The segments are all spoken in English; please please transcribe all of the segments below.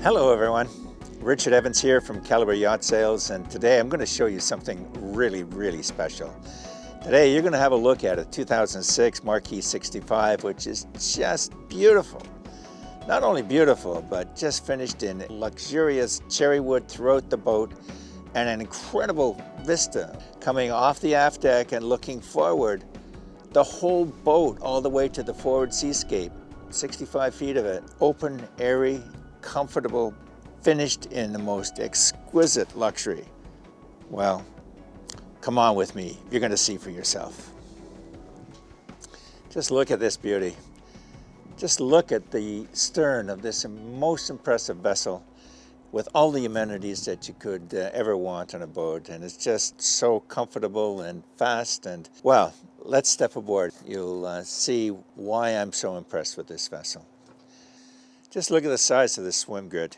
Hello everyone, Richard Evans here from Calibre Yacht Sales, and today I'm going to show you something really special. Today you're going to have a look at a 2006 Marquis 65, which is just beautiful. Not only beautiful, but just finished in luxurious cherry wood throughout the boat and an incredible vista coming off the aft deck and looking forward the whole boat all the way to the forward seascape. 65 feet of it, open, airy, comfortable, finished in the most exquisite luxury. Well, come on with me, you're going to see for yourself. Just look at this beauty. Just look at the stern of this most impressive vessel with all the amenities that you could ever want on a boat, and it's just so comfortable and fast. And well, let's step aboard. You'll see why I'm so impressed with this vessel. Just look at the size of this swim grid.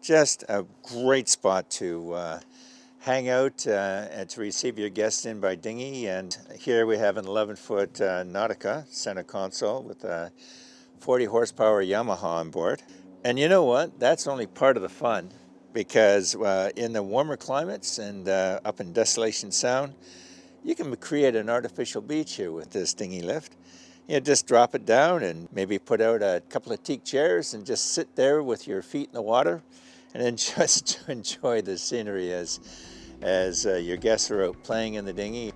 Just a great spot to hang out and to receive your guests in by dinghy. And here we have an 11-foot Nautica center console with a 40 horsepower Yamaha on board. And you know what? That's only part of the fun, because in the warmer climates and up in Desolation Sound, you can create an artificial beach here with this dinghy lift. You just drop it down and maybe put out a couple of teak chairs and just sit there with your feet in the water and then just enjoy the scenery as your guests are out playing in the dinghy.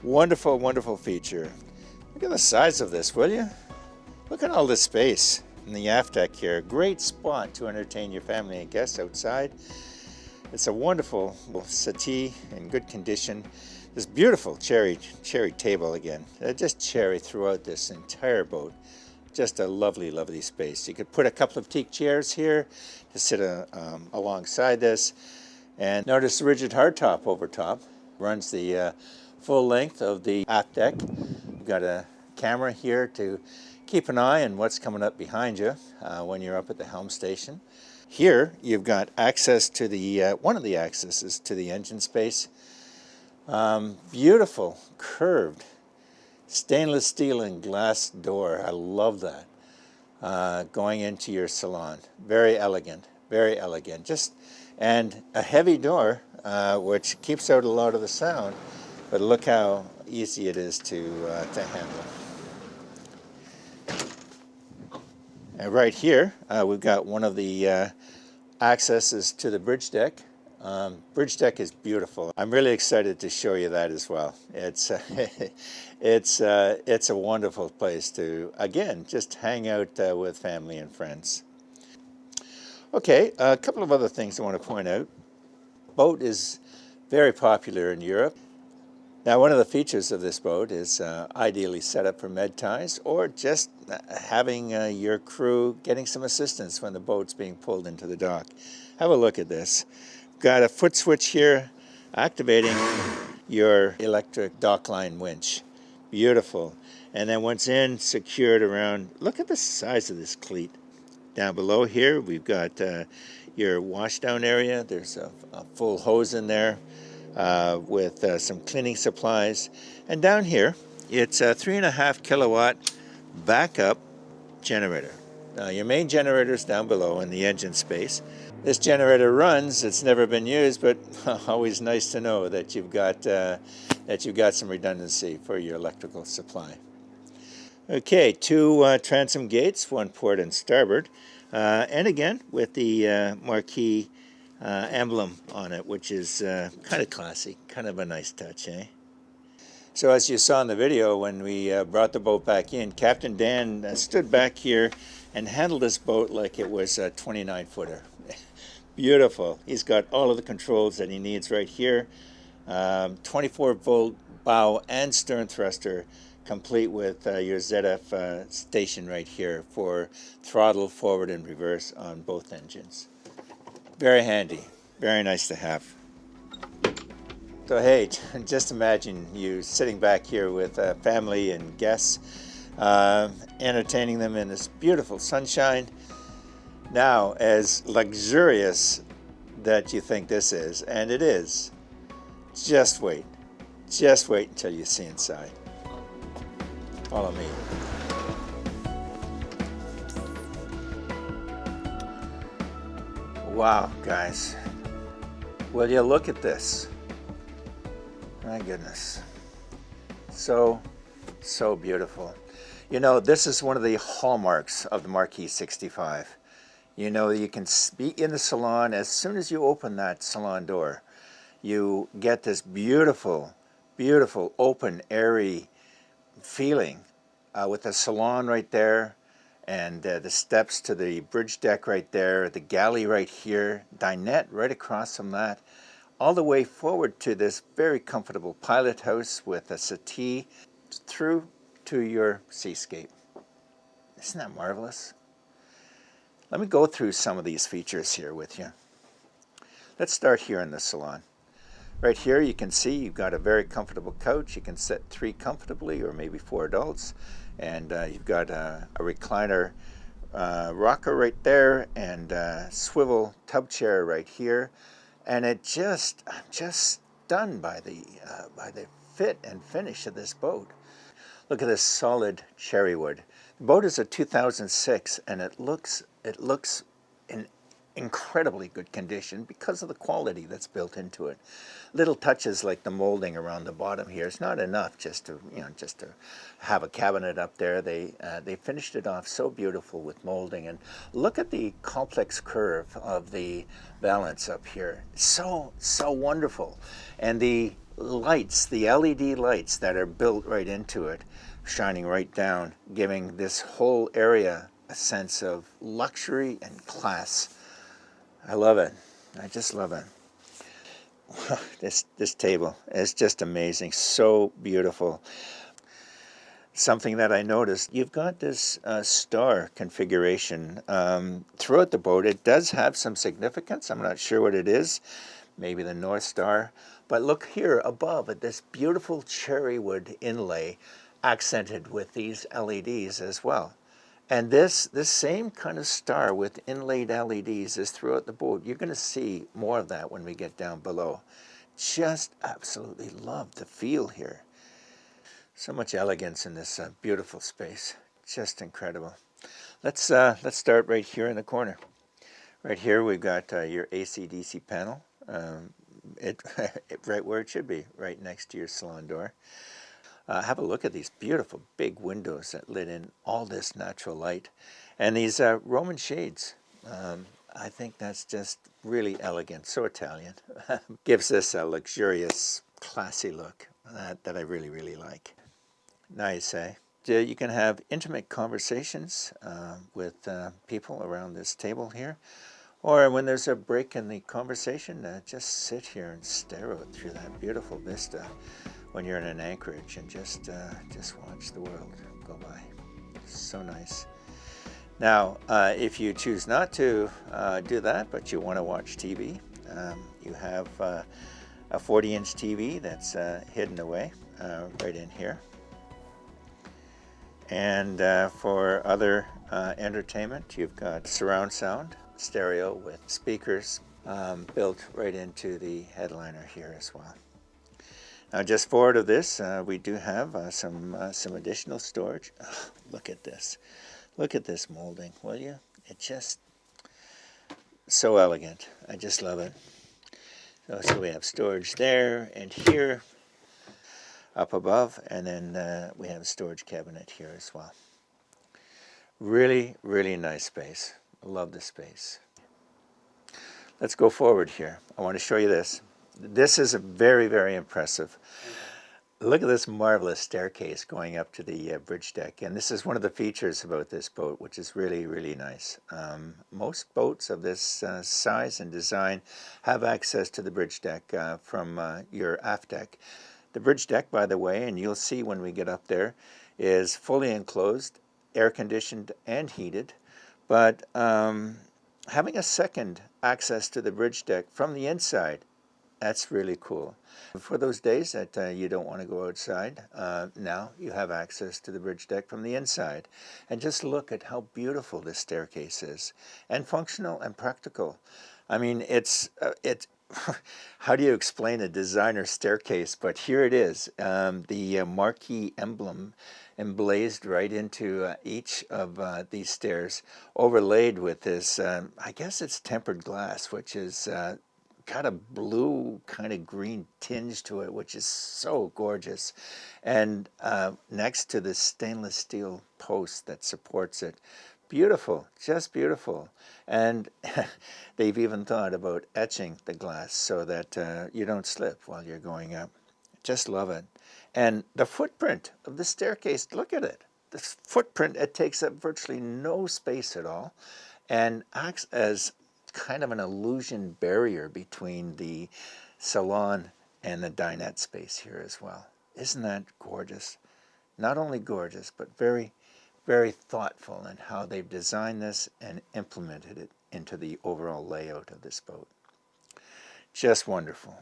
Wonderful, wonderful feature. Look at the size of this, will you? Look at all this space in the aft deck here. Great spot to entertain your family and guests outside. It's a wonderful settee in good condition. This beautiful cherry table again. Just cherry throughout this entire boat. Just a lovely, lovely space. You could put a couple of teak chairs here to sit alongside this. And notice the rigid hardtop over top. Runs the full length of the aft deck. We've got a camera here to keep an eye on what's coming up behind you when you're up at the helm station. Here you've got access to the one of the accesses to the engine space. Beautiful curved stainless steel and glass door. I love that. Going into your salon. Very elegant, very elegant. And a heavy door which keeps out a lot of the sound, but look how easy it is to handle. And right here, we've got one of the accesses to the bridge deck. Bridge deck is beautiful. I'm really excited to show you that as well. It's a wonderful place to, again, just hang out with family and friends. Okay, a couple of other things I want to point out. Boat is very popular in Europe. Now, one of the features of this boat is ideally set up for med ties, or just having your crew getting some assistance when the boat's being pulled into the dock. Have a look at this. Got a foot switch here activating your electric dockline winch. Beautiful. And then once in, secured around, look at the size of this cleat. Down below here, we've got your washdown area. There's a full hose in there. With some cleaning supplies. And down here, it's a 3.5 kilowatt backup generator. Your main generator is down below in the engine space. This generator runs. It's never been used, but always nice to know that you've got some redundancy for your electrical supply. Okay, two transom gates, one port and starboard, and again with the Marquis emblem on it, which is kind of classy, kind of a nice touch, eh? So as you saw in the video, when we brought the boat back in, Captain Dan stood back here and handled this boat like it was a 29-footer. Beautiful. He's got all of the controls that he needs right here. 24-volt bow and stern thruster, complete with your ZF station right here for throttle forward and reverse on both engines. Very handy, very nice to have. So hey, just imagine you sitting back here with family and guests, entertaining them in this beautiful sunshine. Now, as luxurious that you think this is, and it is, just wait until you see inside. Follow me. Wow, guys. Will you look at this? My goodness. So beautiful. You know, this is one of the hallmarks of the Marquis 65. You know, you can be in the salon as soon as you open that salon door. You get this beautiful, beautiful, open, airy feeling with the salon right there, and the steps to the bridge deck right there, the galley right here, dinette right across from that, all the way forward to this very comfortable Pilothouse with a settee through to your seascape. Isn't that marvelous? Let me go through some of these features here with you. Let's start here in the salon. Right here you can see you've got a very comfortable couch. You can sit 3 comfortably, or maybe 4 adults. And you've got a recliner rocker right there, and a swivel tub chair right here. And I'm just stunned by the fit and finish of this boat. Look at this solid cherry wood. The boat is a 2006, and it looks in incredibly good condition because of the quality that's built into it. Little touches like the molding around the bottom here is not enough just to have a cabinet up there. They finished it off so beautiful with molding, and look at the complex curve of the valance up here. So wonderful. And the lights, the LED lights that are built right into it, shining right down, giving this whole area a sense of luxury and class. I love it. I just love it. This table is just amazing. So beautiful. Something that I noticed, you've got this star configuration throughout the boat. It does have some significance. I'm not sure what it is. Maybe the North Star. But look here above at this beautiful cherry wood inlay, accented with these LEDs as well. And this same kind of star with inlaid LEDs is throughout the boat. You're going to see more of that when we get down below. Just absolutely love the feel here. So much elegance in this beautiful space. Just incredible. Let's start right here in the corner. Right here we've got your AC/DC panel. Right where it should be, right next to your salon door. Have a look at these beautiful big windows that let in all this natural light. And these Roman shades. I think that's just really elegant, so Italian. Gives this a luxurious, classy look that I really, really like. Nice, eh? You can have intimate conversations with people around this table here. Or when there's a break in the conversation, just sit here and stare out through that beautiful vista when you're in an anchorage and just watch the world go by. So nice. Now, if you choose not to do that, but you want to watch TV, you have a 40-inch TV that's hidden away right in here. And for other entertainment, you've got surround sound, stereo with speakers built right into the headliner here as well. Now, just forward of this, we do have some additional storage. Oh, look at this. Look at this molding, will you? It's just so elegant. I just love it. So we have storage there and here up above, and then we have a storage cabinet here as well. Really, really nice space. I love the space. Let's go forward here. I want to show you this. This is a very, very impressive. Look at this marvelous staircase going up to the bridge deck. And this is one of the features about this boat, which is really, really nice. Most boats of this size and design have access to the bridge deck from your aft deck. The bridge deck, by the way, and you'll see when we get up there, is fully enclosed, air-conditioned and heated. But having a second access to the bridge deck from the inside, that's really cool. For those days that you don't want to go outside, now you have access to the bridge deck from the inside. And just look at how beautiful this staircase is, and functional and practical. I mean, it's how do you explain a designer staircase? But here it is, the Marquis emblem emblazed right into each of these stairs, overlaid with this, I guess it's tempered glass, which is got a blue kind of green tinge to it, which is so gorgeous. And next to this stainless steel post that supports it. Beautiful, just beautiful. And they've even thought about etching the glass so that you don't slip while you're going up. Just love it. And the footprint of the staircase, look at it. The footprint, it takes up virtually no space at all and acts as kind of an illusion barrier between the salon and the dinette space here as well. Isn't that gorgeous? Not only gorgeous, but very, very thoughtful in how they've designed this and implemented it into the overall layout of this boat. Just wonderful.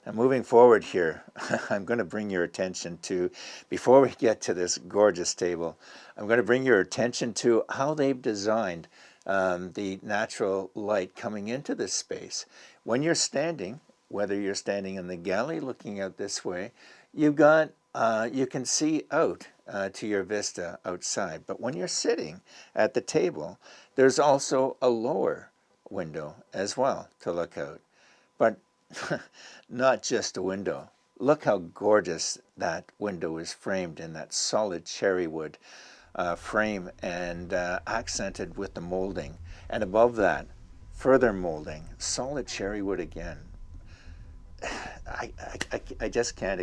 Now moving forward here, I'm going to bring your attention to, before we get to this gorgeous table, I'm going to bring your attention to how they've designed the natural light coming into this space. When you're standing, whether you're standing in the galley looking out this way, you've got, you can see out to your vista outside. But when you're sitting at the table, there's also a lower window as well to look out. But not just a window. Look how gorgeous that window is framed in that solid cherry wood frame and accented with the molding. And above that, further molding, solid cherry wood again. I just can't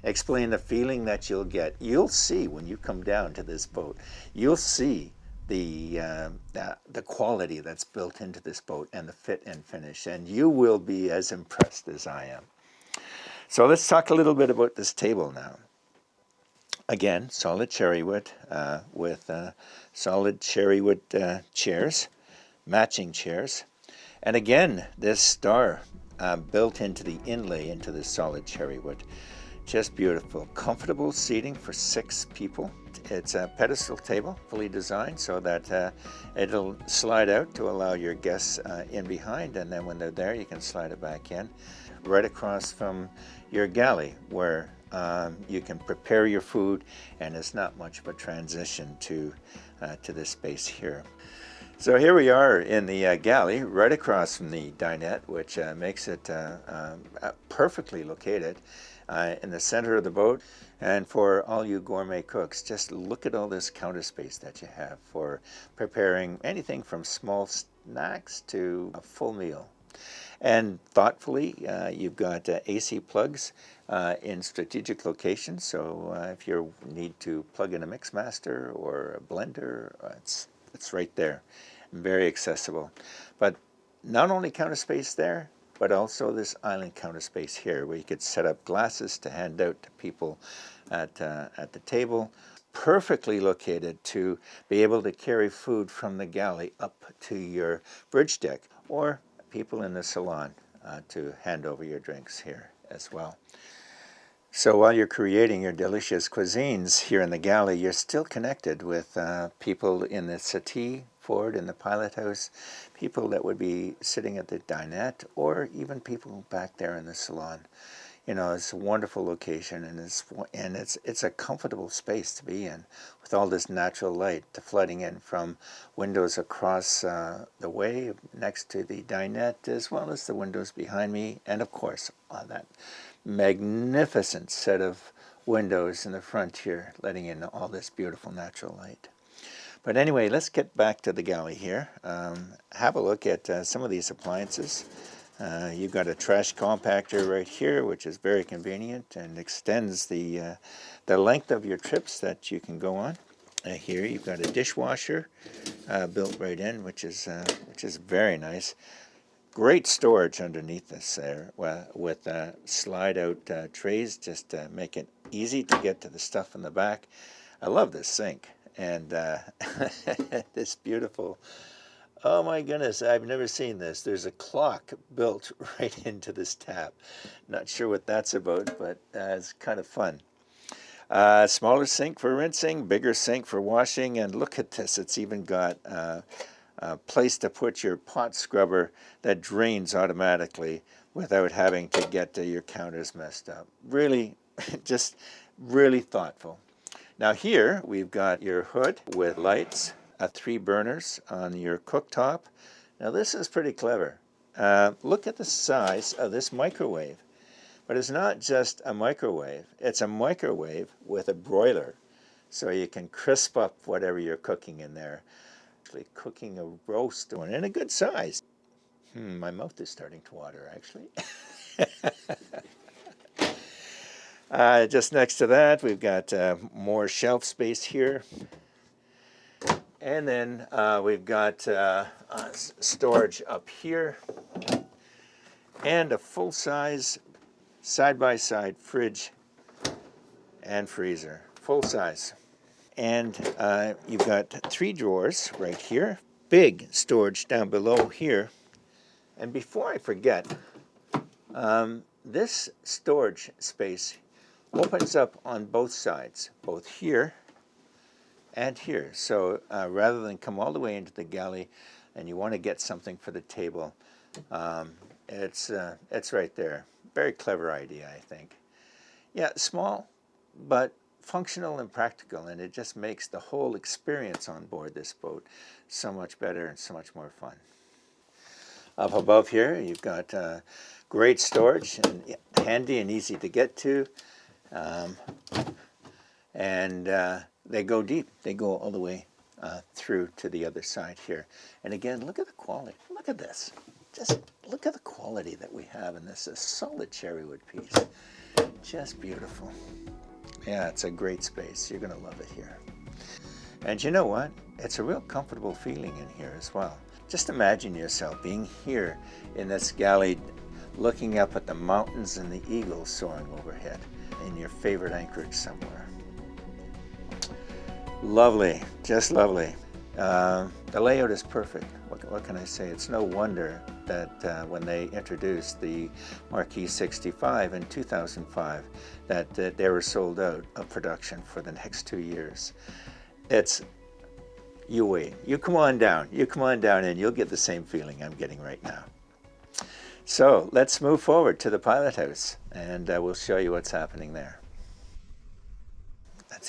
explain the feeling that you'll get. You'll see when you come down to this boat. You'll see the quality that's built into this boat and the fit and finish, and you will be as impressed as I am. So let's talk a little bit about this table now. Again, solid cherry wood with solid cherry wood chairs, matching chairs, and again this star built into the inlay into the solid cherry wood. Just beautiful. Comfortable seating for 6 people. It's a pedestal table, fully designed so that it'll slide out to allow your guests in behind, and then when they're there you can slide it back in. Right across from your galley where you can prepare your food, and it's not much of a transition to this space here. So here we are in the galley, right across from the dinette, which makes it perfectly located in the center of the boat. And for all you gourmet cooks, just look at all this counter space that you have for preparing anything from small snacks to a full meal. And thoughtfully, you've got AC plugs in strategic locations. So if you need to plug in a Mixmaster or a blender, it's right there. Very accessible. But not only counter space there, but also this island counter space here where you could set up glasses to hand out to people at the table. Perfectly located to be able to carry food from the galley up to your bridge deck, or people in the salon to hand over your drinks here as well. So while you're creating your delicious cuisines here in the galley, you're still connected with people in the settee forward in the Pilothouse, people that would be sitting at the dinette, or even people back there in the salon. You know, it's a wonderful location, and it's a comfortable space to be in, with all this natural light flooding in from windows across the way next to the dinette, as well as the windows behind me, and of course that magnificent set of windows in the front here, letting in all this beautiful natural light. But anyway, let's get back to the galley here. Have a look at some of these appliances. You've got a trash compactor right here, which is very convenient and extends the length of your trips that you can go on. Here you've got a dishwasher built right in, which is very nice. Great storage underneath this there with slide-out trays, just to make it easy to get to the stuff in the back. I love this sink. And this beautiful, oh my goodness, I've never seen this. There's a clock built right into this tap. Not sure what that's about, but it's kind of fun. Smaller sink for rinsing, bigger sink for washing, and look at this. It's even got place to put your pot scrubber that drains automatically without having to get your counters messed up. Really, just really thoughtful. Now here we've got your hood with lights, 3 burners on your cooktop. Now this is pretty clever. Look at the size of this microwave. But it's not just a microwave, it's a microwave with a broiler. So you can crisp up whatever you're cooking in there. Actually cooking a roast one in a good size. My mouth is starting to water actually. Just next to that we've got more shelf space here. And then we've got storage up here. And a full-size side-by-side fridge and freezer. Full size. And you've got 3 drawers right here. Big storage down below here. And before I forget, this storage space opens up on both sides, both here and here. So rather than come all the way into the galley and you want to get something for the table, it's right there. Very clever idea, I think. Yeah, small, but functional and practical, and it just makes the whole experience on board this boat so much better and so much more fun. Up above here, you've got great storage, and handy and easy to get to. And they go deep. They go all the way through to the other side here. And again, look at the quality. Look at this. Just look at the quality that we have in this. A solid cherrywood piece. Just beautiful. Yeah, it's a great space. You're going to love it here. And you know what? It's a real comfortable feeling in here as well. Just imagine yourself being here in this galley, looking up at the mountains and the eagles soaring overhead in your favorite anchorage somewhere. Lovely, just lovely. The layout is perfect. What can I say? It's no wonder that when they introduced the Marquis 65 in 2005, that they were sold out of production for the next 2 years. It's, you wait. You come on down. You come on down and you'll get the same feeling I'm getting right now. So let's move forward to the Pilothouse and we'll show you what's happening there.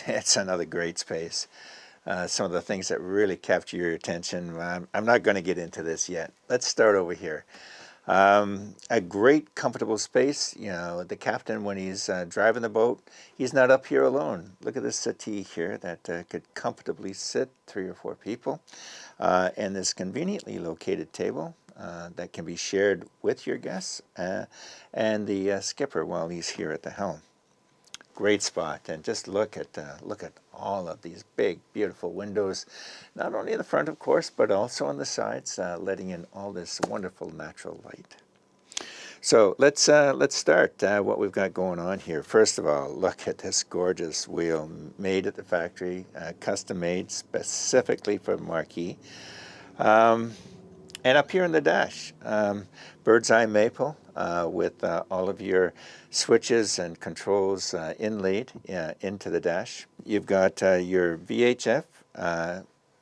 It's another great space. Some of the things that really capture your attention. I'm not going to get into this yet. Let's start over here. A great comfortable space. You know, the captain, when he's driving the boat, he's not up here alone. Look at this settee here that could comfortably sit 3 or 4 people. And this conveniently located table that can be shared with your guests and the skipper while he's here at the helm. Great spot, and just look at all of these big, beautiful windows, not only in the front, of course, but also on the sides, letting in all this wonderful natural light. So let's start what we've got going on here. First of all, look at this gorgeous wheel made at the factory, custom made specifically for Marquis. And up here in the dash, bird's eye maple with all of your switches and controls inlaid into the dash. You've got your VHF,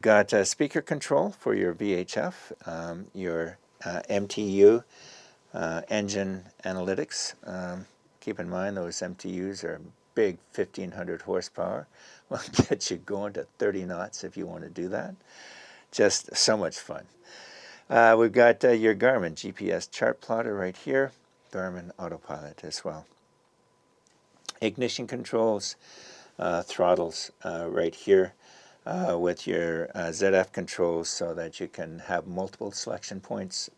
got speaker control for your VHF, your MTU, engine analytics. Keep in mind those MTUs are big 1500 horsepower. Will get you going to 30 knots if you want to do that. Just so much fun. We've got your Garmin GPS chart plotter right here, Garmin autopilot as well. Ignition controls, throttles right here with your ZF controls so that you can have multiple selection points.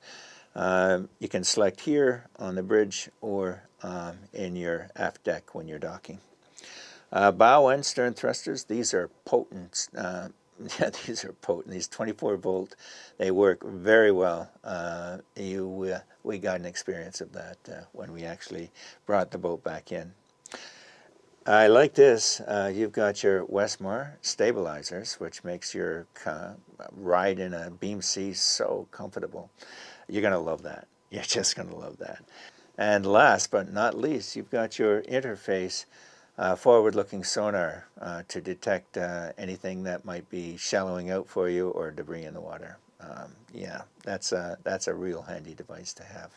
You can select here on the bridge or in your aft deck when you're docking. Bow and stern thrusters, these are potent. Yeah, these are potent. These 24-volt, they work very well. We got an experience of that when we actually brought the boat back in. I like this. You've got your Westmore stabilizers, which makes your ride in a beam sea so comfortable. You're going to love that. You're just going to love that. And last but not least, you've got your interface forward-looking sonar to detect anything that might be shallowing out for you or debris in the water. Yeah, that's a real handy device to have.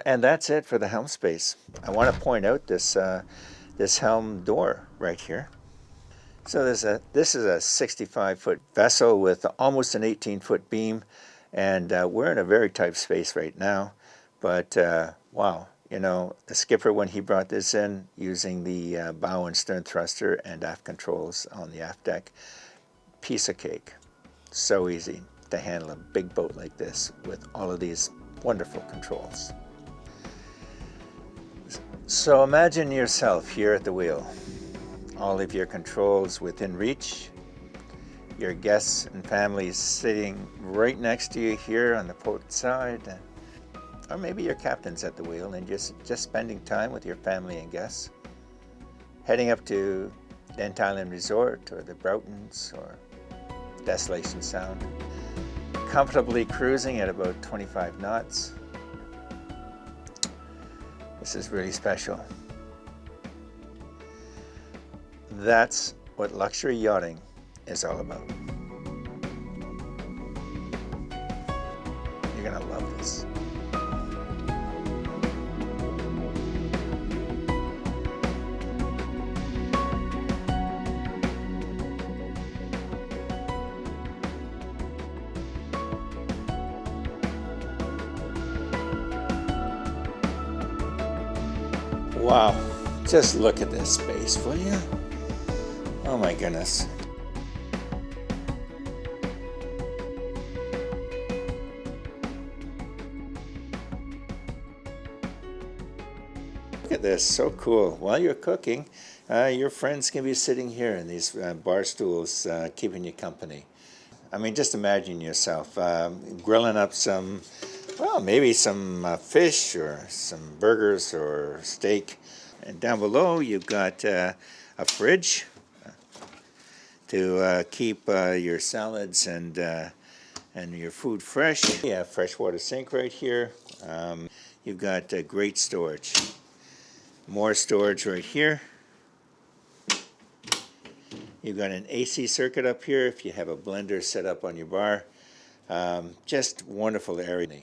And that's it for the helm space. I want to point out this helm door right here. So this is a 65-foot vessel with almost an 18-foot beam, and we're in a very tight space right now. But wow, the skipper, when he brought this in using the bow and stern thruster and aft controls on the aft deck, piece of cake. So easy to handle a big boat like this with all of these wonderful controls. So imagine yourself here at the wheel. All of your controls within reach, your guests and families sitting right next to you here on the port side, or maybe your captain's at the wheel and just spending time with your family and guests, heading up to Dent Island Resort or the Broughtons or Desolation Sound, comfortably cruising at about 25 knots. This is really special. That's what luxury yachting is all about. You're gonna love this. Wow, just look at this space, will you? Oh my goodness. Look at this, so cool. While you're cooking, your friends can be sitting here in these bar stools keeping you company. I mean, just imagine yourself grilling up some, well, maybe some fish or some burgers or steak. And down below, you've got a fridge to keep your salads and your food fresh. You have freshwater sink right here. You've got great storage. More storage right here. You've got an AC circuit up here if you have a blender set up on your bar. Just wonderful area.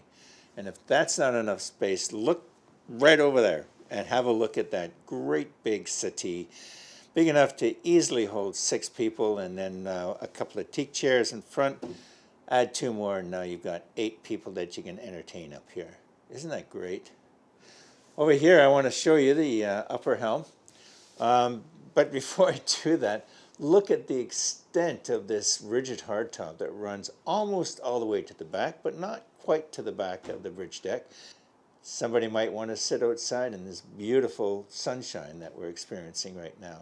And if that's not enough space, look right over there and have a look at that great big settee. Big enough to easily hold 6 people, and then a couple of teak chairs in front. Add 2 more, and now you've got 8 people that you can entertain up here. Isn't that great? Over here, I want to show you the upper helm. But before I do that, look at the extent of this rigid hardtop that runs almost all the way to the back, but not quite to the back of the bridge deck. Somebody might want to sit outside in this beautiful sunshine that we're experiencing right now.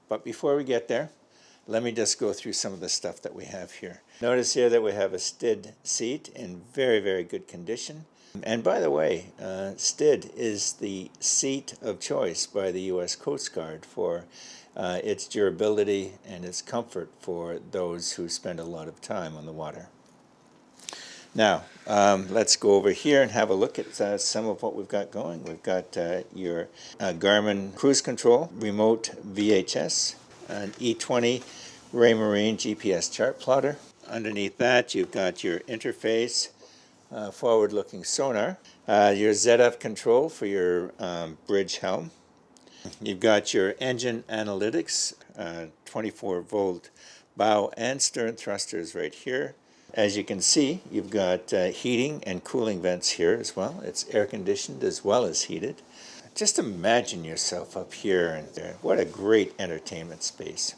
But before we get there, let me just go through some of the stuff that we have here. Notice here that we have a STID seat in very, very good condition. And by the way, STID is the seat of choice by the U.S. Coast Guard for its durability and its comfort for those who spend a lot of time on the water. Now, let's go over here and have a look at some of what we've got going. We've got your Garmin cruise control, remote VHS, an E20 Raymarine GPS chart plotter. Underneath that, you've got your interface, forward-looking sonar, your ZF control for your bridge helm. You've got your engine analytics, 24-volt bow and stern thrusters right here. As you can see, you've got heating and cooling vents here as well. It's air-conditioned as well as heated. Just imagine yourself up here and there. What a great entertainment space.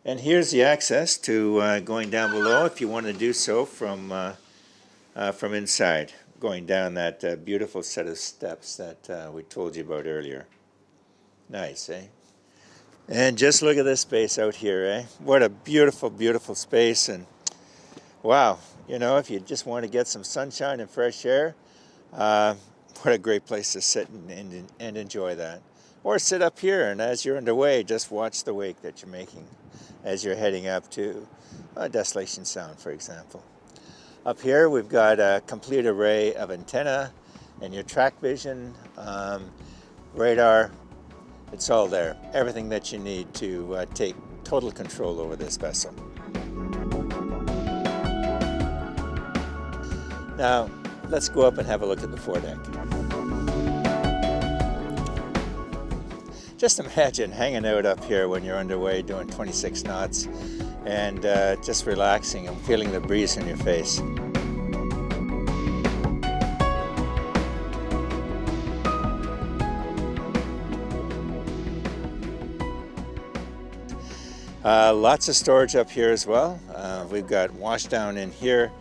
And here's the access to going down below if you want to do so from inside, going down that beautiful set of steps that we told you about earlier. Nice, eh? And just look at this space out here, eh? What a beautiful, beautiful space. And wow, if you just want to get some sunshine and fresh air, what a great place to sit and enjoy that. Or sit up here, and as you're underway, just watch the wake that you're making as you're heading up to Desolation Sound, for example. Up here, we've got a complete array of antenna and your track vision, radar. It's all there. Everything that you need to take total control over this vessel. Now, let's go up and have a look at the foredeck. Just imagine hanging out up here when you're underway doing 26 knots and just relaxing and feeling the breeze in your face. Lots of storage up here as well. We've got washdown in here.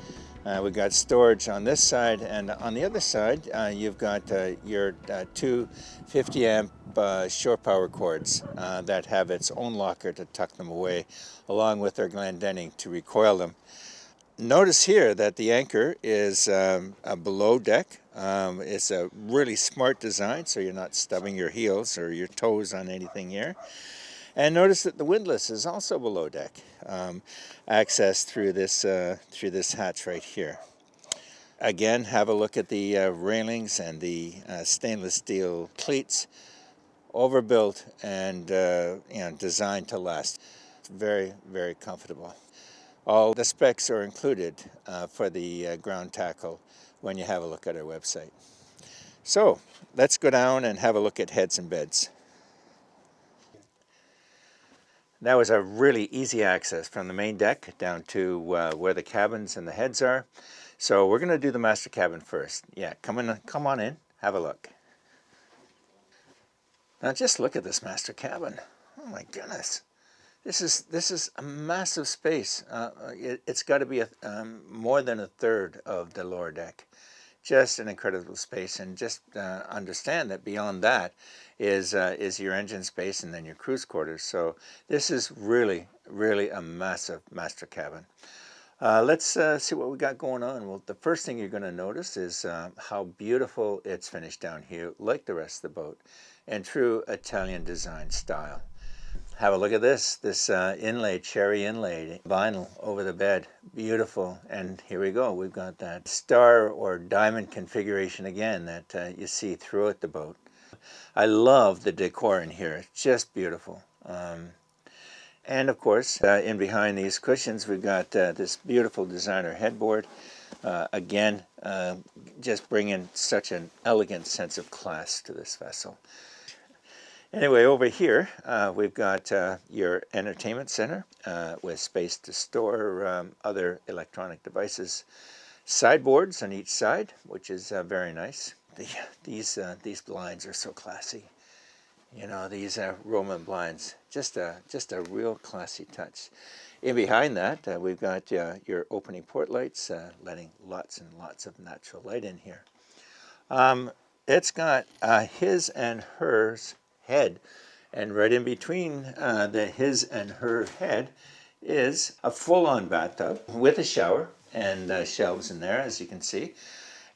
We've got storage on this side, and on the other side you've got your two 50 amp shore power cords that have its own locker to tuck them away, along with their Glendenning to recoil them. Notice here that the anchor is a below deck. It's a really smart design, so you're not stubbing your heels or your toes on anything here. And notice that the windlass is also below deck, accessed through this hatch right here. Again, have a look at the railings and the stainless steel cleats, overbuilt and designed to last. Very, very comfortable. All the specs are included for the ground tackle when you have a look at our website. So let's go down and have a look at heads and beds. That was a really easy access from the main deck down to where the cabins and the heads are. So we're going to do the master cabin first. Yeah, come on in, have a look. Now just look at this master cabin. Oh my goodness. This is a massive space. It's got to be more than a third of the lower deck. Just an incredible space, and just understand that beyond that is your engine space and then your cruise quarters. So this is really, really a massive master cabin. Let's see what we got going on. Well, the first thing you're going to notice is how beautiful it's finished down here, like the rest of the boat, in true Italian design style. Have a look at this inlaid, cherry inlaid vinyl over the bed. Beautiful. And here we go. We've got that star or diamond configuration again that you see throughout the boat. I love the decor in here. It's just beautiful. And of course, in behind these cushions, we've got this beautiful designer headboard. Again, just bringing such an elegant sense of class to this vessel. Anyway, over here we've got your entertainment center with space to store other electronic devices. Sideboards on each side, which is very nice. These blinds are so classy. You know, these Roman blinds, just a real classy touch. In behind that, we've got your opening port lights, letting lots and lots of natural light in here. It's got his and hers head, and right in between the his and her head is a full-on bathtub with a shower and shelves in there, as you can see.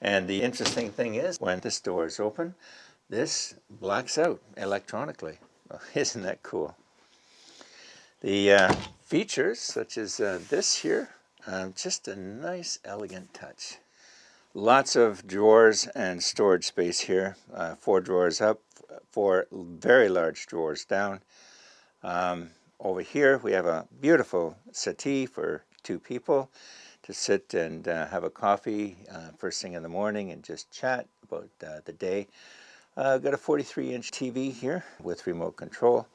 And the interesting thing is, when this door is open, this blacks out electronically. Well, isn't that cool? The features, such as this here, just a nice, elegant touch. Lots of drawers and storage space here. 4 drawers up, 4 very large drawers down. Over here we have a beautiful settee for 2 people to sit and have a coffee first thing in the morning and just chat about the day. Got a 43-inch TV here with remote control.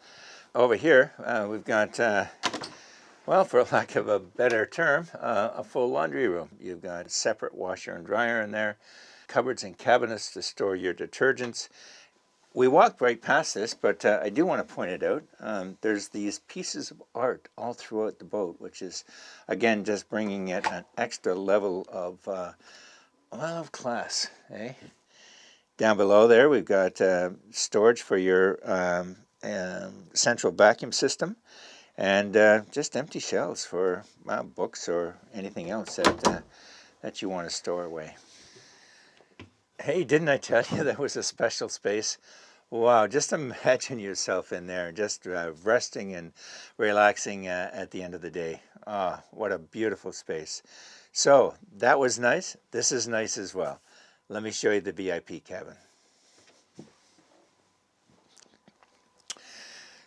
Over here we've got well, for lack of a better term, a full laundry room. You've got a separate washer and dryer in there, cupboards and cabinets to store your detergents. We walked right past this, but I do want to point it out. There's these pieces of art all throughout the boat, which is, again, just bringing it an extra level of, of class. Eh? Down below there, we've got storage for your central vacuum system. And just empty shelves for books or anything else that you want to store away. Hey, didn't I tell you that was a special space? Wow, just imagine yourself in there, just resting and relaxing at the end of the day. Ah, what a beautiful space. So that was nice. This is nice as well. Let me show you the VIP cabin.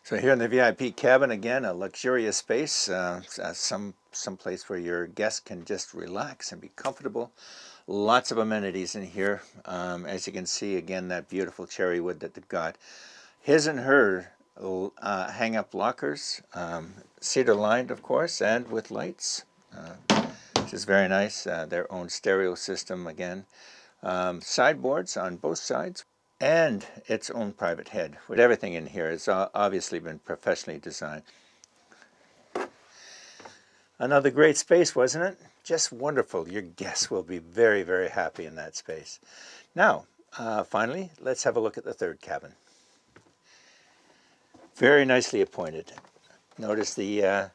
So here in the VIP cabin, again, a luxurious space, some place where your guests can just relax and be comfortable. Lots of amenities in here. As you can see, again, that beautiful cherry wood that they've got. His and her hang-up lockers, cedar lined, of course, and with lights, which is very nice. Their own stereo system again. Sideboards on both sides, and its own private head. With everything in here, it's obviously been professionally designed. Another great space, wasn't it? Just wonderful. Your guests will be very, very happy in that space. Now, finally, let's have a look at the third cabin. Very nicely appointed. Notice the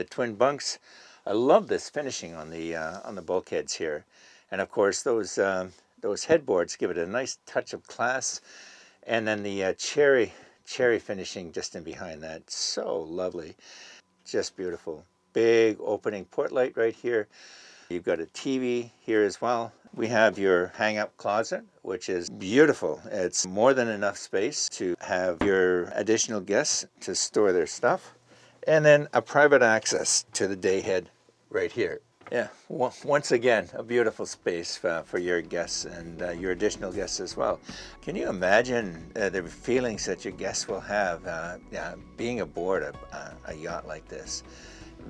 twin bunks. I love this finishing on the bulkheads here, and of course those headboards give it a nice touch of class. And then the cherry finishing just in behind that, so lovely, just beautiful. Big opening port light right here. You've got a TV here as well. We have your hang-up closet, which is beautiful. It's more than enough space to have your additional guests to store their stuff. And then a private access to the day head right here. Yeah, once again, a beautiful space for your guests and your additional guests as well. Can you imagine the feelings that your guests will have being aboard a yacht like this?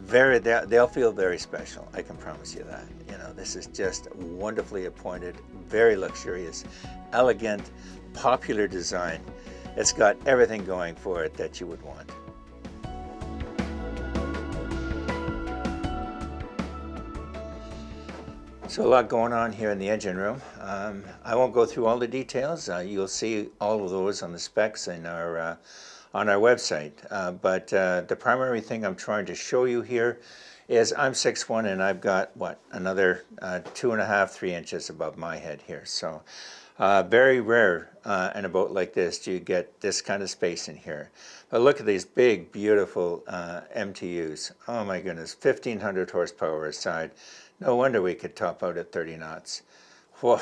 They'll feel very special, I can promise you that. You know, this is just wonderfully appointed, very luxurious, elegant, popular design. It's got everything going for it that you would want. So a lot going on here in the engine room. I won't go through all the details. You'll see all of those on the specs in on our website. But the primary thing I'm trying to show you here is I'm 6'1", and I've got, another 2.5, 3 inches above my head here. So very rare in a boat like this do you get this kind of space in here. But look at these big, beautiful MTUs. Oh my goodness, 1,500 horsepower a side. No wonder we could top out at 30 knots. Whoa.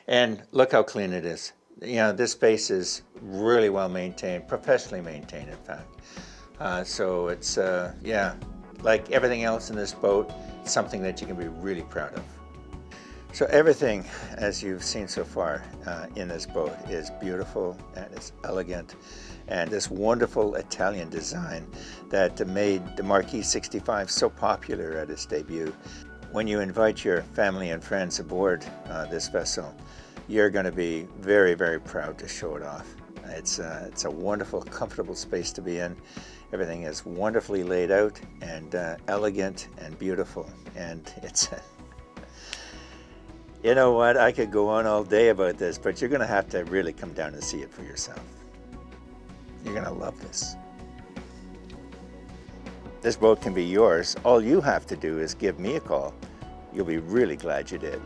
And look how clean it is. You know, this space is really well maintained, professionally maintained, in fact. So it's, like everything else in this boat, something that you can be really proud of. So everything, as you've seen so far in this boat, is beautiful and it's elegant, and this wonderful Italian design that made the Marquis 65 so popular at its debut. When you invite your family and friends aboard this vessel, you're going to be very, very proud to show it off. It's a wonderful, comfortable space to be in. Everything is wonderfully laid out and elegant and beautiful. And it's, you know what, I could go on all day about this, but you're going to have to really come down and see it for yourself. You're going to love this. This boat can be yours. All you have to do is give me a call. You'll be really glad you did.